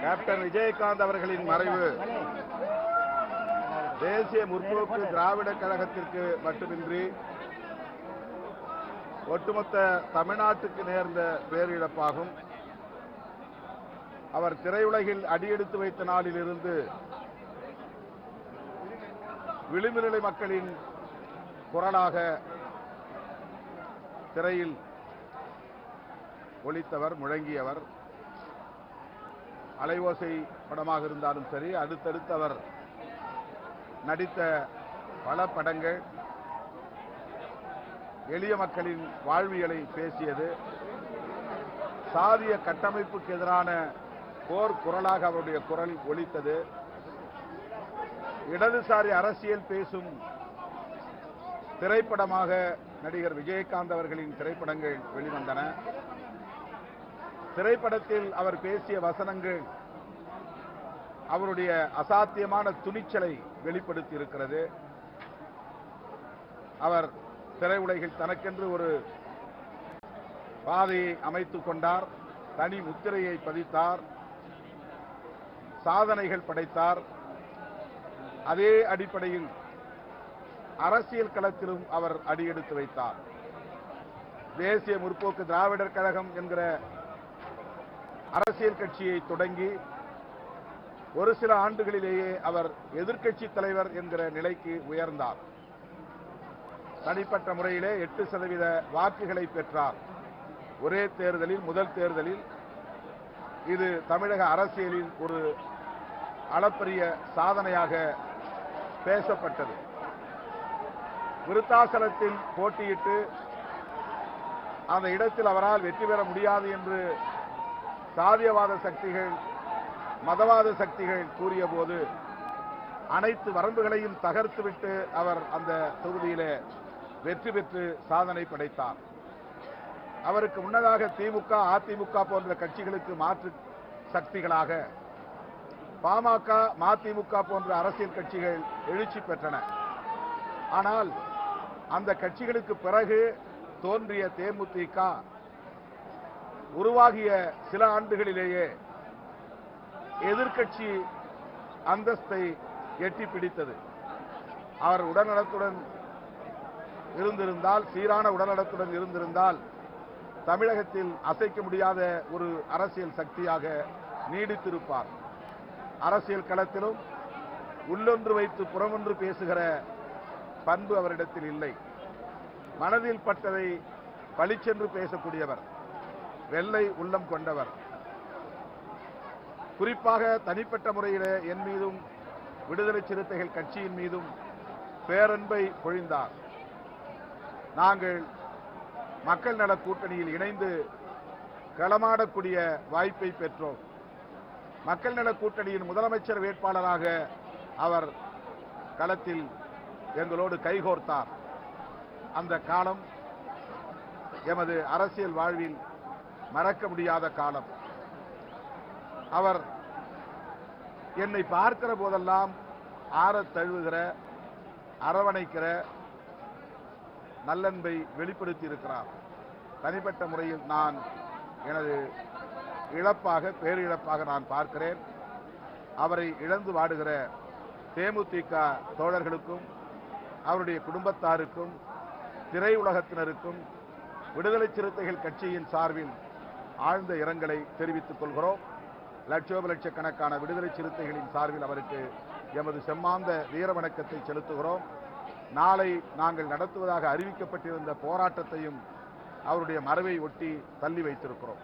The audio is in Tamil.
கேப்டன் விஜயகாந்த் அவர்களின் மறைவு தேசிய முற்போக்கு திராவிட கழகத்திற்கு மட்டுமின்றி ஒட்டுமொத்த தமிழ்நாட்டுக்கு நேர்ந்த பேரிழப்பாகும். அவர் திரையுலகில் அடியெடுத்து வைத்த நாளிலிருந்து விளிம்புநிலை மக்களின் குரலாக திரையில் ஒலித்தவர், முழங்கியவர். அலைவோசை படமாக இருந்தாலும் சரி, அடுத்தடுத்து அவர் நடித்த பல படங்கள் எளிய மக்களின் வாழ்வியலை பேசியது. சாதிய கட்டமைப்புக்கு எதிரான போர் குரலாக அவருடைய குரல் ஒலித்தது. இடதுசாரி அரசியல் பேசும் திரைப்படமாக நடிகர் விஜயகாந்த் அவர்களின் திரைப்படங்கள் வெளிவந்தன. திரைப்படத்தில் அவர் பேசிய வசனங்கள் அவருடைய அசாத்தியமான துணிச்சலை வெளிப்படுத்தி இருக்கிறது. அவர் திரையுலகில் தனக்கென்று ஒரு பாதையை அமைத்துக் கொண்டார், தனி முத்திரையை பதித்தார், சாதனைகள் படைத்தார். அதே அடிப்படையில் அரசியல் களத்திலும் அவர் அடியெடுத்து வைத்தார். தேசிய முற்போக்கு திராவிடர் கழகம் என்கிற அரசியல் கட்சியை தொடங்கி ஒரு சில ஆண்டுகளிலேயே அவர் எதிர்க்கட்சி தலைவர் என்கிற நிலைக்கு உயர்ந்தார். தனிப்பட்ட முறையிலே 8% வாக்குகளை பெற்றார். ஒரே தேர்தலில், முதல் தேர்தலில். இது தமிழக அரசியலில் ஒரு அளப்பரிய சாதனையாக பேசப்பட்டது. விருத்தாசலத்தில் போட்டியிட்டு அந்த இடத்தில் அவரால் வெற்றி பெற முடியாது என்று சாதியவாத சக்திகள், மதவாத சக்திகள் கூறிய போது அனைத்து வரம்புகளையும் தகர்த்துவிட்டு அவர் அந்த தொகுதியிலே வெற்றி பெற்று சாதனை படைத்தார். அவருக்கு முன்னதாக திமுக, அதிமுக போன்ற கட்சிகளுக்கு மாற்று சக்திகளாக பாமக, மதிமுக போன்ற அரசியல் கட்சிகள் எழுச்சி பெற்றன. ஆனால் அந்த கட்சிகளுக்கு பிறகு தோன்றிய தேமுதிக உருவாகிய சில ஆண்டுகளிலேயே எதிர்க்கட்சி அந்தஸ்தை எட்டி பிடித்தது. அவர் உடல்நலத்துடன் இருந்திருந்தால், சீரான உடல்நலத்துடன் இருந்திருந்தால் தமிழகத்தில் அசைக்க முடியாத ஒரு அரசியல் சக்தியாக நீடித்திருப்பார். அரசியல் களத்திலும் உள்ளொன்று வைத்து புறமொன்று பேசுகிற பண்பு அவரிடத்தில் இல்லை. மனதில் பட்டதை பளிச்சென்று பேசக்கூடியவர், வெள்ளை உள்ளம் கொண்டவர். குறிப்பாக தனிப்பட்ட முறையில் என் மீதும் விடுதலை சிறுத்தைகள் கட்சியின் மீதும் பேரன்பை பொழிந்தார். நாங்கள் மக்கள் நல கூட்டணியில் இணைந்து களமாடக்கூடிய வாய்ப்பை பெற்றோம். மக்கள் நல கூட்டணியின் முதலமைச்சர் வேட்பாளராக அவர் களத்தில் எங்களோடு கைகோர்த்தார். அந்த காலம் எமது அரசியல் வாழ்வில் மறக்க முடியாத காலம். அவர் என்னை பார்க்கிற போதெல்லாம் ஆறத் தழுவுகிற, அரவணைக்கிற நல்லன்பை வெளிப்படுத்தி இருக்கிறார். தனிப்பட்ட முறையில் நான் எனது இழப்பாக, பேரிழப்பாக நான் பார்க்கிறேன். அவரை இழந்து வாடுகிற தேமுதிக தோழர்களுக்கும், அவருடைய குடும்பத்தாருக்கும், திரையுலகத்தினருக்கும் விடுதலை சிறுத்தைகள் கட்சியின் சார்பில் ஆழ்ந்த இரங்கலை தெரிவித்துக் கொள்கிறோம். லட்சோப லட்சக்கணக்கான விடுதலை சிறுத்தைகளின் சார்பில் அவருக்கு எமது செம்மாந்த வீர வணக்கத்தை செலுத்துகிறோம். நாளை நாங்கள் நடத்துவதாக அறிவிக்கப்பட்டிருந்த போராட்டத்தையும் அவருடைய மறைவை ஒட்டி தள்ளி வைத்திருக்கிறோம்.